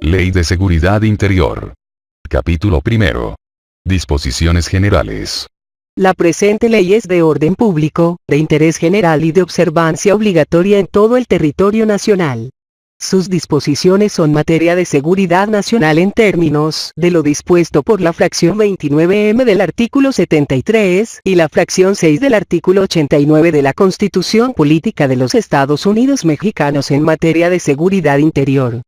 Ley de Seguridad Interior. Capítulo primero. Disposiciones generales. La presente ley es de orden público, de interés general y de observancia obligatoria en todo el territorio nacional. Sus disposiciones son materia de seguridad nacional en términos de lo dispuesto por la fracción 29M del artículo 73 y la fracción 6 del artículo 89 de la Constitución Política de los Estados Unidos Mexicanos en materia de seguridad interior.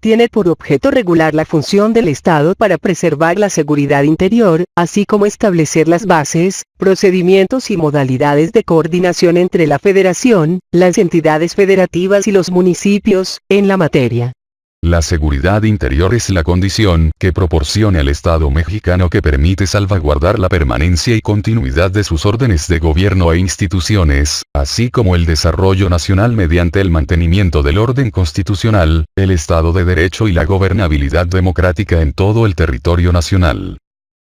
Tiene por objeto regular la función del Estado para preservar la seguridad interior, así como establecer las bases, procedimientos y modalidades de coordinación entre la Federación, las entidades federativas y los municipios, en la materia. La seguridad interior es la condición que proporciona al Estado mexicano que permite salvaguardar la permanencia y continuidad de sus órdenes de gobierno e instituciones, así como el desarrollo nacional mediante el mantenimiento del orden constitucional, el Estado de Derecho y la gobernabilidad democrática en todo el territorio nacional.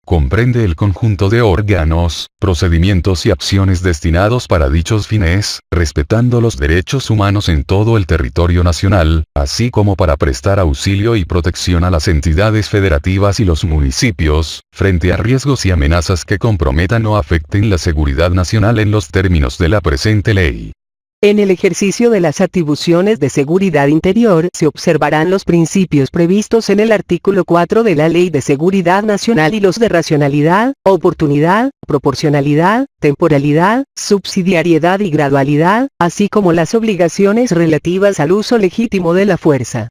Comprende el conjunto de órganos, procedimientos y acciones destinados para dichos fines, respetando los derechos humanos en todo el territorio nacional, así como para prestar auxilio y protección a las entidades federativas y los municipios, frente a riesgos y amenazas que comprometan o afecten la seguridad nacional en los términos de la presente ley. En el ejercicio de las atribuciones de seguridad interior se observarán los principios previstos en el artículo 4 de la Ley de Seguridad Nacional y los de racionalidad, oportunidad, proporcionalidad, temporalidad, subsidiariedad y gradualidad, así como las obligaciones relativas al uso legítimo de la fuerza.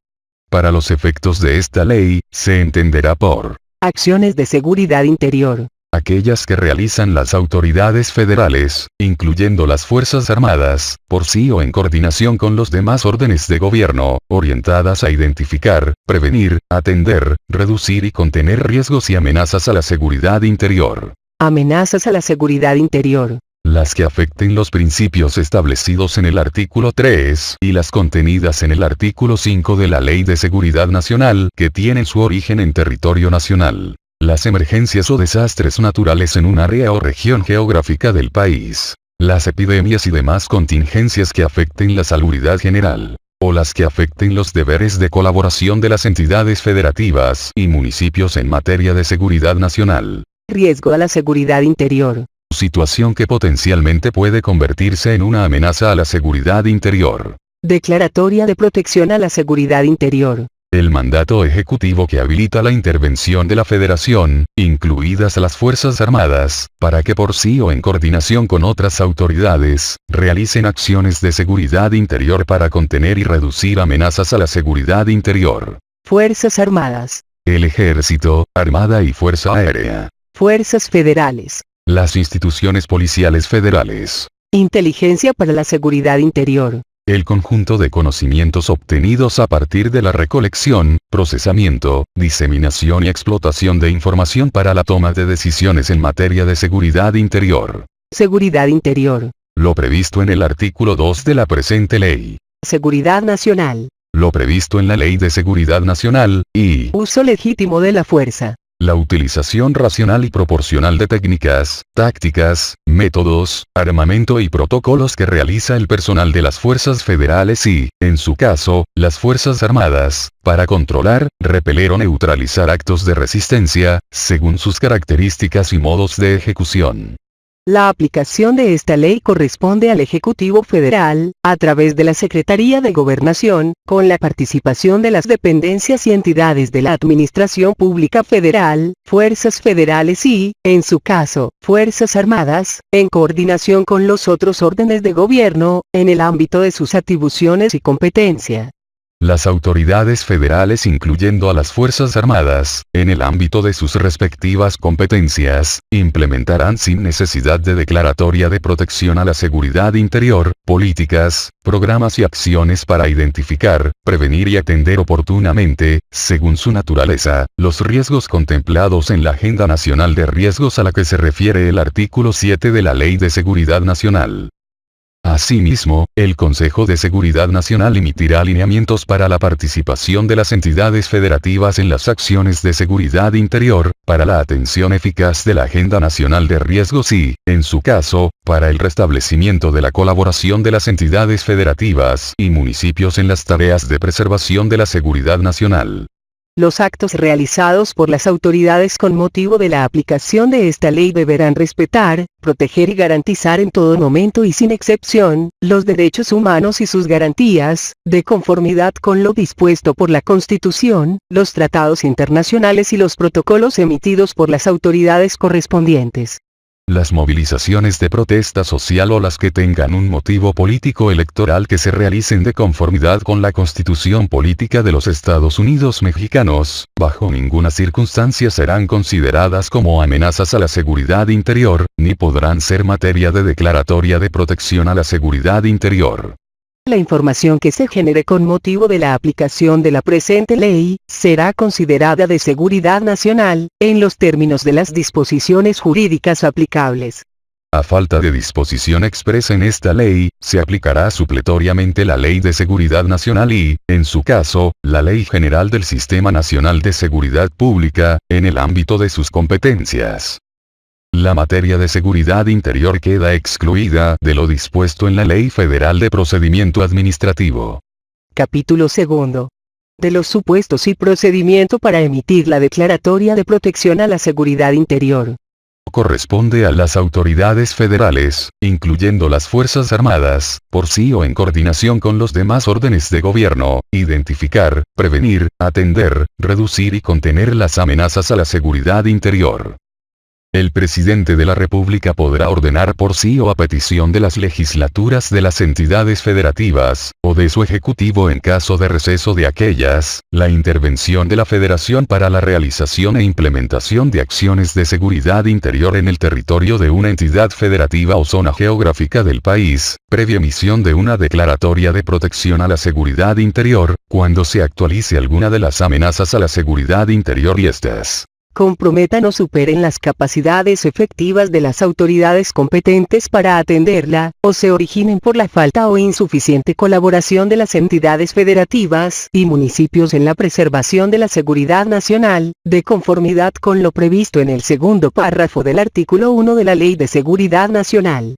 Para los efectos de esta ley, se entenderá por acciones de seguridad interior aquellas que realizan las autoridades federales, incluyendo las Fuerzas Armadas, por sí o en coordinación con los demás órdenes de gobierno, orientadas a identificar, prevenir, atender, reducir y contener riesgos y amenazas a la seguridad interior. Amenazas a la seguridad interior. Las que afecten los principios establecidos en el artículo 3 y las contenidas en el artículo 5 de la Ley de Seguridad Nacional, que tienen su origen en territorio nacional. Las emergencias o desastres naturales en un área o región geográfica del país. Las epidemias y demás contingencias que afecten la salubridad general. O las que afecten los deberes de colaboración de las entidades federativas y municipios en materia de seguridad nacional. Riesgo a la seguridad interior. Situación que potencialmente puede convertirse en una amenaza a la seguridad interior. Declaratoria de protección a la seguridad interior. El mandato ejecutivo que habilita la intervención de la Federación, incluidas las Fuerzas Armadas, para que por sí o en coordinación con otras autoridades, realicen acciones de seguridad interior para contener y reducir amenazas a la seguridad interior. Fuerzas Armadas. El Ejército, Armada y Fuerza Aérea. Fuerzas Federales. Las instituciones policiales federales. Inteligencia para la seguridad interior. El conjunto de conocimientos obtenidos a partir de la recolección, procesamiento, diseminación y explotación de información para la toma de decisiones en materia de seguridad interior. Seguridad interior. Lo previsto en el artículo 2 de la presente ley. Seguridad nacional. Lo previsto en la Ley de Seguridad Nacional, y uso legítimo de la fuerza. La utilización racional y proporcional de técnicas, tácticas, métodos, armamento y protocolos que realiza el personal de las fuerzas federales y, en su caso, las Fuerzas Armadas, para controlar, repeler o neutralizar actos de resistencia, según sus características y modos de ejecución. La aplicación de esta ley corresponde al Ejecutivo Federal, a través de la Secretaría de Gobernación, con la participación de las dependencias y entidades de la Administración Pública Federal, Fuerzas Federales y, en su caso, Fuerzas Armadas, en coordinación con los otros órdenes de gobierno, en el ámbito de sus atribuciones y competencia. Las autoridades federales, incluyendo a las Fuerzas Armadas, en el ámbito de sus respectivas competencias, implementarán sin necesidad de declaratoria de protección a la seguridad interior, políticas, programas y acciones para identificar, prevenir y atender oportunamente, según su naturaleza, los riesgos contemplados en la Agenda Nacional de Riesgos a la que se refiere el artículo 7 de la Ley de Seguridad Nacional. Asimismo, el Consejo de Seguridad Nacional emitirá lineamientos para la participación de las entidades federativas en las acciones de seguridad interior, para la atención eficaz de la Agenda Nacional de Riesgos y, en su caso, para el restablecimiento de la colaboración de las entidades federativas y municipios en las tareas de preservación de la seguridad nacional. Los actos realizados por las autoridades con motivo de la aplicación de esta ley deberán respetar, proteger y garantizar en todo momento y sin excepción, los derechos humanos y sus garantías, de conformidad con lo dispuesto por la Constitución, los tratados internacionales y los protocolos emitidos por las autoridades correspondientes. Las movilizaciones de protesta social o las que tengan un motivo político electoral que se realicen de conformidad con la Constitución Política de los Estados Unidos Mexicanos, bajo ninguna circunstancia serán consideradas como amenazas a la seguridad interior, ni podrán ser materia de declaratoria de protección a la seguridad interior. La información que se genere con motivo de la aplicación de la presente ley, será considerada de seguridad nacional, en los términos de las disposiciones jurídicas aplicables. A falta de disposición expresa en esta ley, se aplicará supletoriamente la Ley de Seguridad Nacional y, en su caso, la Ley General del Sistema Nacional de Seguridad Pública, en el ámbito de sus competencias. La materia de seguridad interior queda excluida de lo dispuesto en la Ley Federal de Procedimiento Administrativo. Capítulo 2. De los supuestos y procedimiento para emitir la declaratoria de protección a la seguridad interior. Corresponde a las autoridades federales, incluyendo las Fuerzas Armadas, por sí o en coordinación con los demás órdenes de gobierno, identificar, prevenir, atender, reducir y contener las amenazas a la seguridad interior. El presidente de la República podrá ordenar por sí o a petición de las legislaturas de las entidades federativas, o de su ejecutivo en caso de receso de aquellas, la intervención de la Federación para la realización e implementación de acciones de seguridad interior en el territorio de una entidad federativa o zona geográfica del país, previa emisión de una declaratoria de protección a la seguridad interior, cuando se actualice alguna de las amenazas a la seguridad interior y estas comprometan o superen las capacidades efectivas de las autoridades competentes para atenderla, o se originen por la falta o insuficiente colaboración de las entidades federativas y municipios en la preservación de la seguridad nacional, de conformidad con lo previsto en el segundo párrafo del artículo 1 de la Ley de Seguridad Nacional.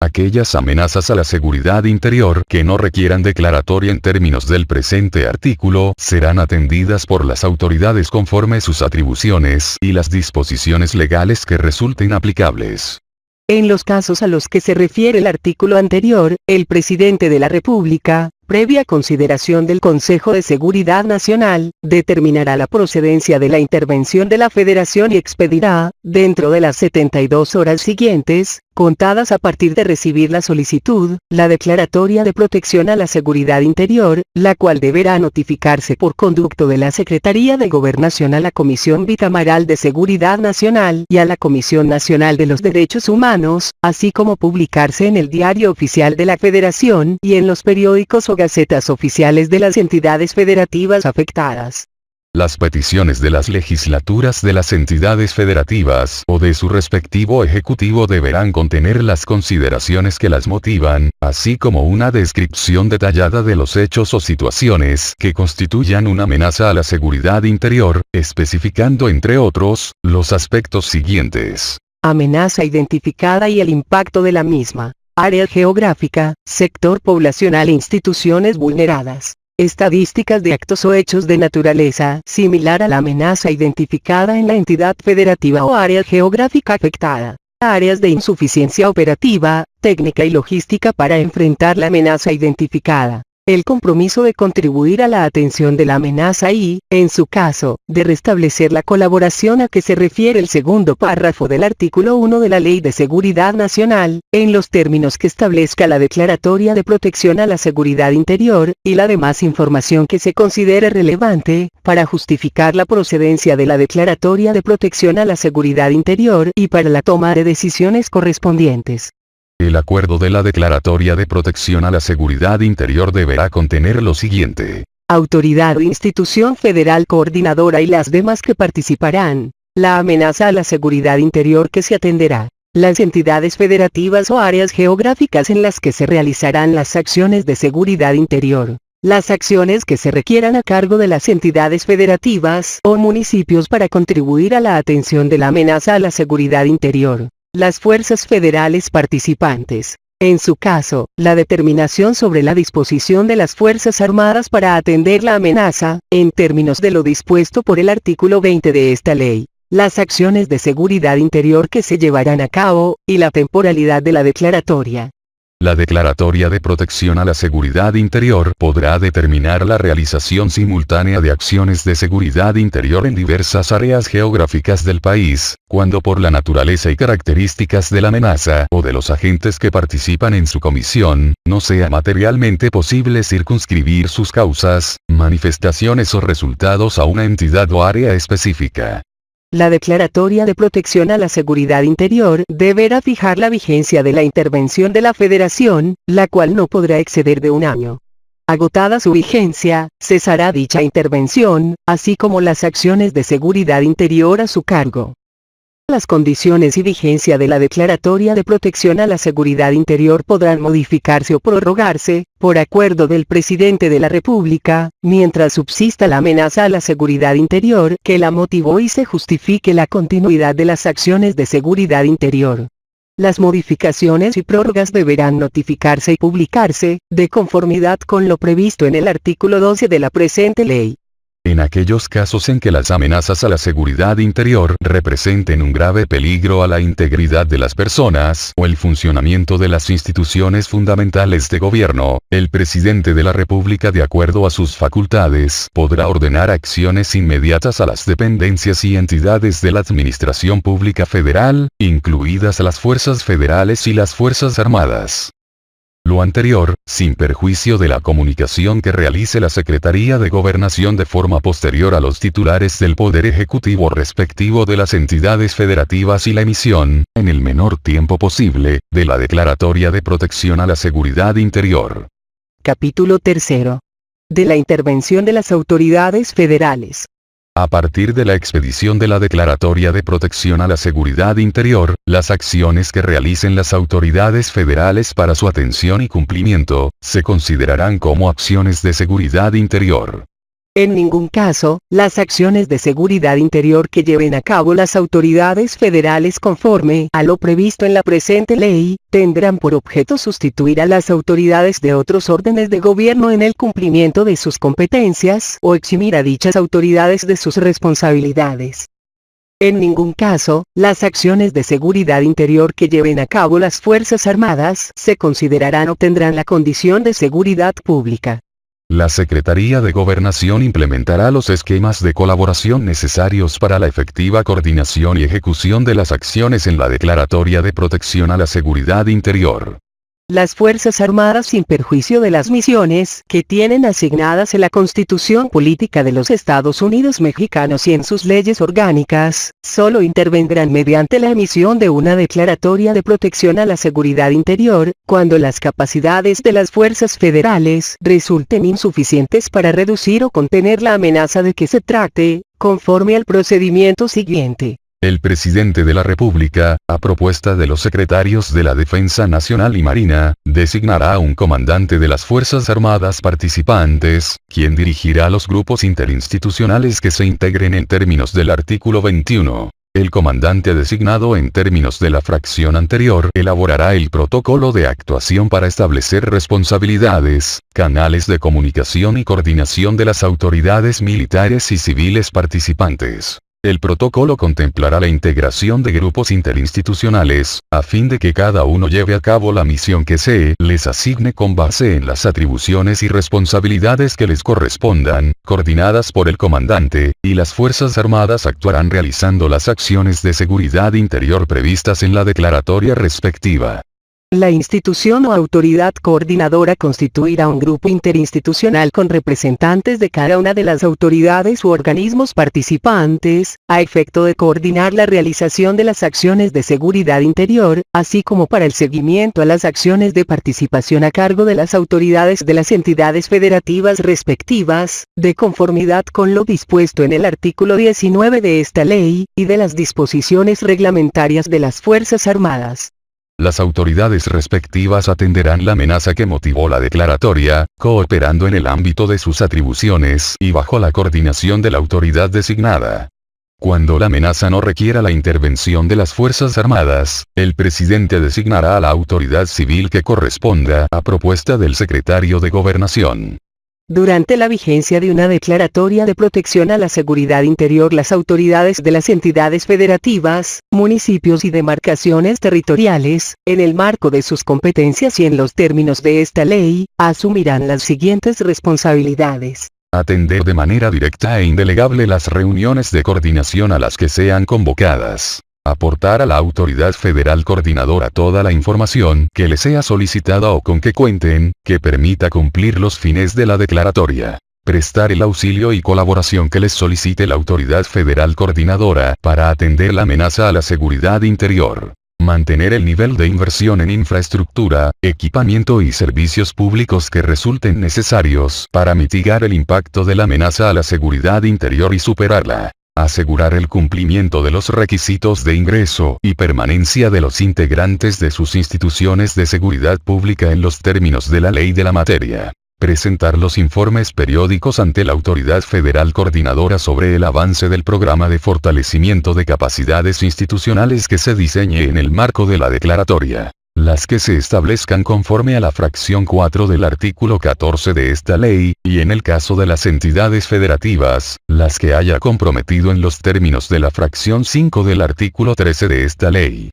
Aquellas amenazas a la seguridad interior que no requieran declaratoria en términos del presente artículo serán atendidas por las autoridades conforme sus atribuciones y las disposiciones legales que resulten aplicables. En los casos a los que se refiere el artículo anterior, el presidente de la República, previa consideración del Consejo de Seguridad Nacional, determinará la procedencia de la intervención de la Federación y expedirá, dentro de las 72 horas siguientes, contadas a partir de recibir la solicitud, la declaratoria de protección a la seguridad interior, la cual deberá notificarse por conducto de la Secretaría de Gobernación a la Comisión Bicameral de Seguridad Nacional y a la Comisión Nacional de los Derechos Humanos, así como publicarse en el Diario Oficial de la Federación y en los periódicos o gacetas oficiales de las entidades federativas afectadas. Las peticiones de las legislaturas de las entidades federativas o de su respectivo ejecutivo deberán contener las consideraciones que las motivan, así como una descripción detallada de los hechos o situaciones que constituyan una amenaza a la seguridad interior, especificando entre otros, los aspectos siguientes. Amenaza identificada y el impacto de la misma. Área geográfica, sector poblacional e instituciones vulneradas. Estadísticas de actos o hechos de naturaleza similar a la amenaza identificada en la entidad federativa o área geográfica afectada. Áreas de insuficiencia operativa, técnica y logística para enfrentar la amenaza identificada. El compromiso de contribuir a la atención de la amenaza y, en su caso, de restablecer la colaboración a que se refiere el segundo párrafo del artículo 1 de la Ley de Seguridad Nacional, en los términos que establezca la declaratoria de protección a la seguridad interior, y la demás información que se considere relevante, para justificar la procedencia de la declaratoria de protección a la seguridad interior y para la toma de decisiones correspondientes. El acuerdo de la declaratoria de protección a la seguridad interior deberá contener lo siguiente. Autoridad o institución federal coordinadora y las demás que participarán. La amenaza a la seguridad interior que se atenderá. Las entidades federativas o áreas geográficas en las que se realizarán las acciones de seguridad interior. Las acciones que se requieran a cargo de las entidades federativas o municipios para contribuir a la atención de la amenaza a la seguridad interior. Las fuerzas federales participantes. En su caso, la determinación sobre la disposición de las Fuerzas Armadas para atender la amenaza, en términos de lo dispuesto por el artículo 20 de esta ley. Las acciones de seguridad interior que se llevarán a cabo, y la temporalidad de la declaratoria. La declaratoria de protección a la seguridad interior podrá determinar la realización simultánea de acciones de seguridad interior en diversas áreas geográficas del país, cuando por la naturaleza y características de la amenaza o de los agentes que participan en su comisión, no sea materialmente posible circunscribir sus causas, manifestaciones o resultados a una entidad o área específica. La declaratoria de protección a la seguridad interior deberá fijar la vigencia de la intervención de la Federación, la cual no podrá exceder de un año. Agotada su vigencia, cesará dicha intervención, así como las acciones de seguridad interior a su cargo. Las condiciones y vigencia de la declaratoria de protección a la seguridad interior podrán modificarse o prorrogarse, por acuerdo del presidente de la República, mientras subsista la amenaza a la seguridad interior que la motivó y se justifique la continuidad de las acciones de seguridad interior. Las modificaciones y prórrogas deberán notificarse y publicarse, de conformidad con lo previsto en el artículo 12 de la presente ley. En aquellos casos en que las amenazas a la seguridad interior representen un grave peligro a la integridad de las personas o el funcionamiento de las instituciones fundamentales de gobierno, el presidente de la República, de acuerdo a sus facultades, podrá ordenar acciones inmediatas a las dependencias y entidades de la Administración Pública Federal, incluidas las Fuerzas Federales y las Fuerzas Armadas. Lo anterior, sin perjuicio de la comunicación que realice la Secretaría de Gobernación de forma posterior a los titulares del Poder Ejecutivo respectivo de las entidades federativas y la emisión, en el menor tiempo posible, de la declaratoria de protección a la seguridad interior. Capítulo 3. De la intervención de las autoridades federales. A partir de la expedición de la Declaratoria de Protección a la Seguridad Interior, las acciones que realicen las autoridades federales para su atención y cumplimiento, se considerarán como acciones de seguridad interior. En ningún caso, las acciones de seguridad interior que lleven a cabo las autoridades federales conforme a lo previsto en la presente ley, tendrán por objeto sustituir a las autoridades de otros órdenes de gobierno en el cumplimiento de sus competencias o eximir a dichas autoridades de sus responsabilidades. En ningún caso, las acciones de seguridad interior que lleven a cabo las Fuerzas Armadas se considerarán o tendrán la condición de seguridad pública. La Secretaría de Gobernación implementará los esquemas de colaboración necesarios para la efectiva coordinación y ejecución de las acciones en la Declaratoria de Protección a la Seguridad Interior. Las Fuerzas Armadas, sin perjuicio de las misiones que tienen asignadas en la Constitución Política de los Estados Unidos Mexicanos y en sus leyes orgánicas, solo intervendrán mediante la emisión de una declaratoria de protección a la seguridad interior, cuando las capacidades de las fuerzas federales resulten insuficientes para reducir o contener la amenaza de que se trate, conforme al procedimiento siguiente. El presidente de la República, a propuesta de los secretarios de la Defensa Nacional y Marina, designará a un comandante de las Fuerzas Armadas participantes, quien dirigirá los grupos interinstitucionales que se integren en términos del artículo 21. El comandante designado en términos de la fracción anterior elaborará el protocolo de actuación para establecer responsabilidades, canales de comunicación y coordinación de las autoridades militares y civiles participantes. El protocolo contemplará la integración de grupos interinstitucionales, a fin de que cada uno lleve a cabo la misión que se les asigne con base en las atribuciones y responsabilidades que les correspondan, coordinadas por el comandante, y las Fuerzas Armadas actuarán realizando las acciones de seguridad interior previstas en la declaratoria respectiva. La institución o autoridad coordinadora constituirá un grupo interinstitucional con representantes de cada una de las autoridades u organismos participantes, a efecto de coordinar la realización de las acciones de seguridad interior, así como para el seguimiento a las acciones de participación a cargo de las autoridades de las entidades federativas respectivas, de conformidad con lo dispuesto en el artículo 19 de esta ley, y de las disposiciones reglamentarias de las Fuerzas Armadas. Las autoridades respectivas atenderán la amenaza que motivó la declaratoria, cooperando en el ámbito de sus atribuciones y bajo la coordinación de la autoridad designada. Cuando la amenaza no requiera la intervención de las Fuerzas Armadas, el presidente designará a la autoridad civil que corresponda a propuesta del secretario de Gobernación. Durante la vigencia de una declaratoria de protección a la seguridad interior, las autoridades de las entidades federativas, municipios y demarcaciones territoriales, en el marco de sus competencias y en los términos de esta ley, asumirán las siguientes responsabilidades. Atender de manera directa e indelegable las reuniones de coordinación a las que sean convocadas. Aportar a la autoridad federal coordinadora toda la información que le sea solicitada o con que cuenten, que permita cumplir los fines de la declaratoria. Prestar el auxilio y colaboración que les solicite la autoridad federal coordinadora para atender la amenaza a la seguridad interior. Mantener el nivel de inversión en infraestructura, equipamiento y servicios públicos que resulten necesarios para mitigar el impacto de la amenaza a la seguridad interior y superarla. Asegurar el cumplimiento de los requisitos de ingreso y permanencia de los integrantes de sus instituciones de seguridad pública en los términos de la ley de la materia. Presentar los informes periódicos ante la autoridad federal coordinadora sobre el avance del programa de fortalecimiento de capacidades institucionales que se diseñe en el marco de la declaratoria. Las que se establezcan conforme a la fracción 4 del artículo 14 de esta ley, y en el caso de las entidades federativas, las que haya comprometido en los términos de la fracción 5 del artículo 13 de esta ley.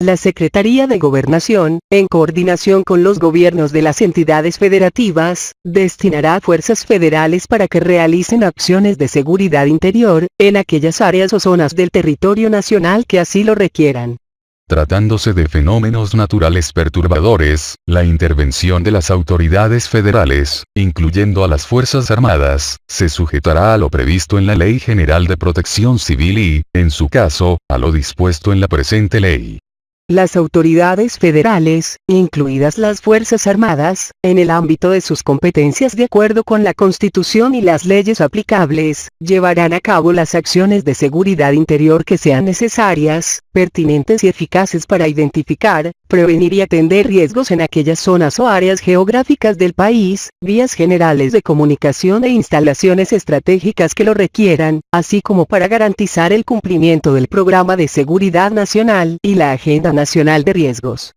La Secretaría de Gobernación, en coordinación con los gobiernos de las entidades federativas, destinará fuerzas federales para que realicen acciones de seguridad interior, en aquellas áreas o zonas del territorio nacional que así lo requieran. Tratándose de fenómenos naturales perturbadores, la intervención de las autoridades federales, incluyendo a las Fuerzas Armadas, se sujetará a lo previsto en la Ley General de Protección Civil y, en su caso, a lo dispuesto en la presente ley. Las autoridades federales, incluidas las Fuerzas Armadas, en el ámbito de sus competencias de acuerdo con la Constitución y las leyes aplicables, llevarán a cabo las acciones de seguridad interior que sean necesarias, pertinentes y eficaces para identificar, prevenir y atender riesgos en aquellas zonas o áreas geográficas del país, vías generales de comunicación e instalaciones estratégicas que lo requieran, así como para garantizar el cumplimiento del Programa de Seguridad Nacional y la Agenda Nacional de Riesgos.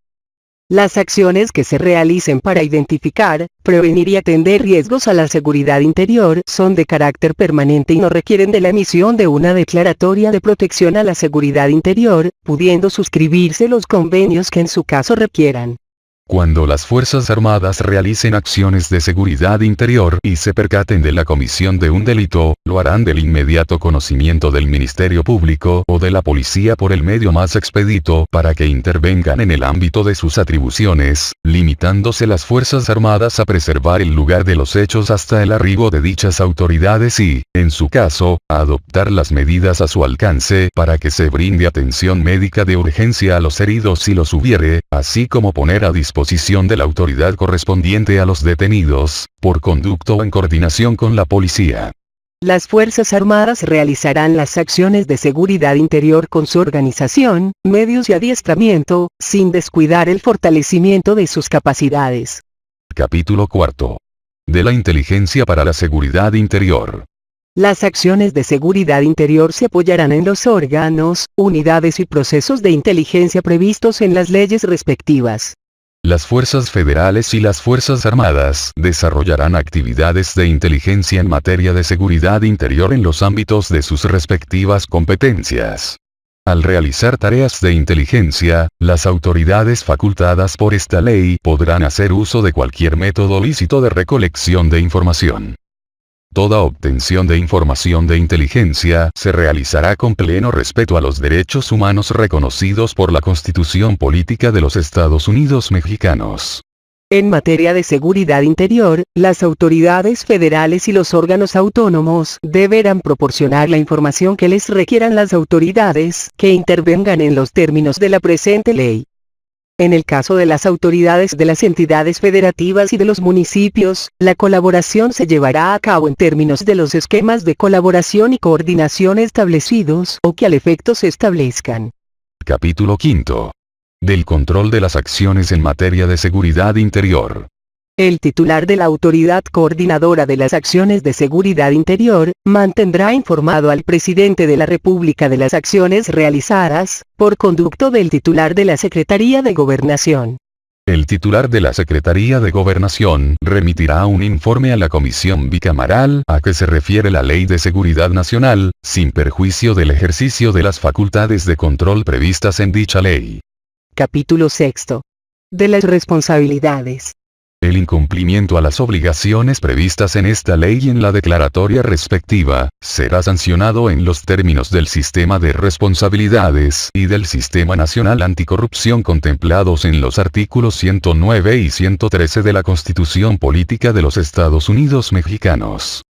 Las acciones que se realicen para identificar, prevenir y atender riesgos a la seguridad interior son de carácter permanente y no requieren de la emisión de una declaratoria de protección a la seguridad interior, pudiendo suscribirse los convenios que en su caso requieran. Cuando las Fuerzas Armadas realicen acciones de seguridad interior y se percaten de la comisión de un delito, lo harán del inmediato conocimiento del Ministerio Público o de la Policía por el medio más expedito para que intervengan en el ámbito de sus atribuciones, limitándose las Fuerzas Armadas a preservar el lugar de los hechos hasta el arribo de dichas autoridades y, en su caso, a adoptar las medidas a su alcance para que se brinde atención médica de urgencia a los heridos si los hubiere, así como poner a disposición de la autoridad correspondiente a los detenidos, por conducto o en coordinación con la policía. Las Fuerzas Armadas realizarán las acciones de seguridad interior con su organización, medios y adiestramiento, sin descuidar el fortalecimiento de sus capacidades. Capítulo 4. De la inteligencia para la seguridad interior. Las acciones de seguridad interior se apoyarán en los órganos, unidades y procesos de inteligencia previstos en las leyes respectivas. Las fuerzas federales y las fuerzas armadas desarrollarán actividades de inteligencia en materia de seguridad interior en los ámbitos de sus respectivas competencias. Al realizar tareas de inteligencia, las autoridades facultadas por esta ley podrán hacer uso de cualquier método lícito de recolección de información. Toda obtención de información de inteligencia se realizará con pleno respeto a los derechos humanos reconocidos por la Constitución Política de los Estados Unidos Mexicanos. En materia de seguridad interior, las autoridades federales y los órganos autónomos deberán proporcionar la información que les requieran las autoridades que intervengan en los términos de la presente ley. En el caso de las autoridades de las entidades federativas y de los municipios, la colaboración se llevará a cabo en términos de los esquemas de colaboración y coordinación establecidos o que al efecto se establezcan. Capítulo 5. Del control de las acciones en materia de seguridad interior. El titular de la Autoridad Coordinadora de las Acciones de Seguridad Interior, mantendrá informado al Presidente de la República de las acciones realizadas, por conducto del titular de la Secretaría de Gobernación. El titular de la Secretaría de Gobernación remitirá un informe a la Comisión Bicameral a que se refiere la Ley de Seguridad Nacional, sin perjuicio del ejercicio de las facultades de control previstas en dicha ley. Capítulo 6. De las responsabilidades. El incumplimiento a las obligaciones previstas en esta ley y en la declaratoria respectiva, será sancionado en los términos del sistema de responsabilidades y del Sistema Nacional Anticorrupción contemplados en los artículos 109 y 113 de la Constitución Política de los Estados Unidos Mexicanos.